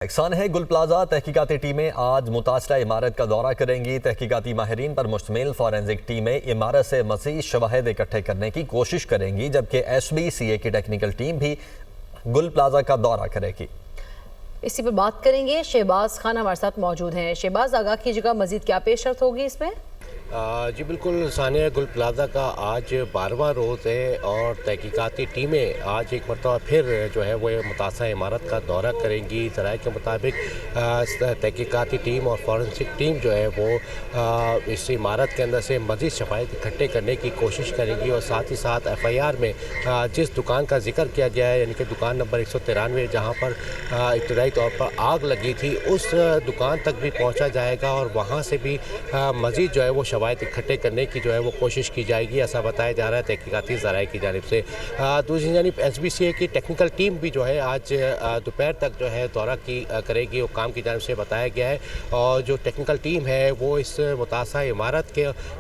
एक्सान है गुल प्लाजा तहकीकाती टीमें आज मुतासरा इमारत का दौरा करेंगी। तहकीकाती माहिरीन पर मुश्तमिल फॉरेंसिक टीमें इमारत से मज़ीद शवाहिद इकट्ठे करने की कोशिश करेंगी, जबकि SBCA की टेक्निकल टीम भी गुल प्लाजा का दौरा करेगी। इसी पर बात करेंगे। शहबाज खान हमारे साथ मौजूद हैं। शहबाज, आगाह कीजिएगा, मजीद क्या पेशरफ होगी इसमें? जी बिल्कुल, सानिया गुल प्लाजा का आज 12वां रोज़ है और तहकीकाती टीमें आज एक मरतबा फिर जो है वो मुतासा इमारत का दौरा करेंगी। ज़राए के मुताबिक तहकीकाती टीम और फॉरेंसिक टीम जो है वो इस इमारत के अंदर से मज़ीद शवाहिद इकट्ठे करने की कोशिश करेंगी और साथ ही साथ FIR में जिस दुकान का जिक्र किया गया है, यानी कि दुकान नंबर 193 जहाँ पर इब्तदाई तौर पर आग लगी थी, उस दुकान तक भी पहुँचा जाएगा और वहाँ से भी मज़ीद जो है वो शवाहिद इकट्ठे करने की जो है वो कोशिश की जाएगी, ऐसा बताया जा रहा है तहकीकाती ज़राए की जानिब से। दूसरी जानिब SBCA की टेक्निकल टीम भी जो है आज दोपहर तक जो है दौरा करेगी, वो काम की जानिब से बताया गया है। और जो टेक्निकल टीम है वो इस मुतासा इमारत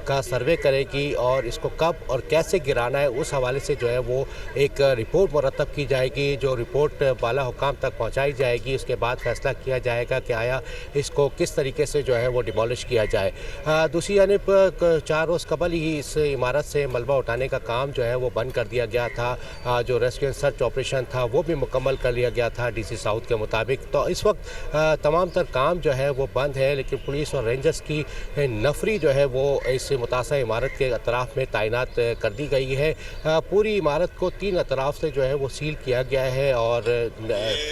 का सर्वे करेगी और इसको कब और कैसे गिराना है उस हवाले से जो है वो एक रिपोर्ट मुरतब की जाएगी, जो रिपोर्ट बाला हुकाम तक पहुँचाई जाएगी। उसके बाद फैसला किया जाएगा कि आया इसको किस तरीके से जो है वो डिमोलिश किया जाए। दूसरी जानिब 4 रोज़ कबल ही इस इमारत से मलबा उठाने का काम जो है वो बंद कर दिया गया था। जो रेस्क्यू एंड सर्च ऑपरेशन था वो भी मुकम्मल कर लिया गया था DC साउथ के मुताबिक। तो इस वक्त तमाम तर काम जो है वो बंद है, लेकिन पुलिस और रेंजर्स की नफरी जो है वो इस मुतासा इमारत के अतराफ़ में तैनात कर दी गई है। पूरी इमारत को 3 अतराफ़ से जो है वो सील किया गया है और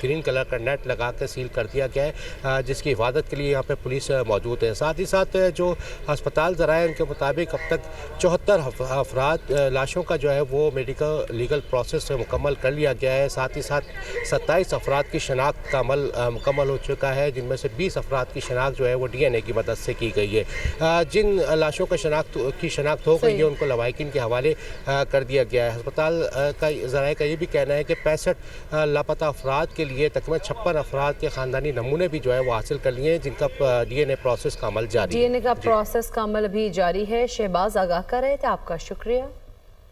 ग्रीन कलर का नेट लगा कर सील कर दिया गया है, जिसकी हिफाजत के लिए यहाँ पर पुलिस मौजूद है। साथ ही साथ जो अस्पताल ज़राए उनके मुताबिक अब तक 74 अफराद लाशों का जो है वो मेडिकल लीगल प्रोसेस से मुकम्मल कर लिया गया है। साथ ही साथ 27 अफराद की शनाख्त का अमल मुकम्मल हो चुका है, जिनमें से 20 अफराद की शनाख्त जो है वो DNA की मदद से की गई है। जिन लाशों का शनाख्त हो गई है उनको लवाहिकीन के हवाले कर दिया गया है। अस्पताल का ज़राए का ये भी कहना है कि 65 लापता अफराद के लिए तकरीबन 56 अफराद के ख़ानदानी नमूने भी जो है वो हासिल कर लिए हैं, जिनका DNA प्रोसेस का अमल जारी है। DNA का प्रोसेस का अमल भी जारी है। शहबाज, आगाह कर रहे थे, आपका शुक्रिया।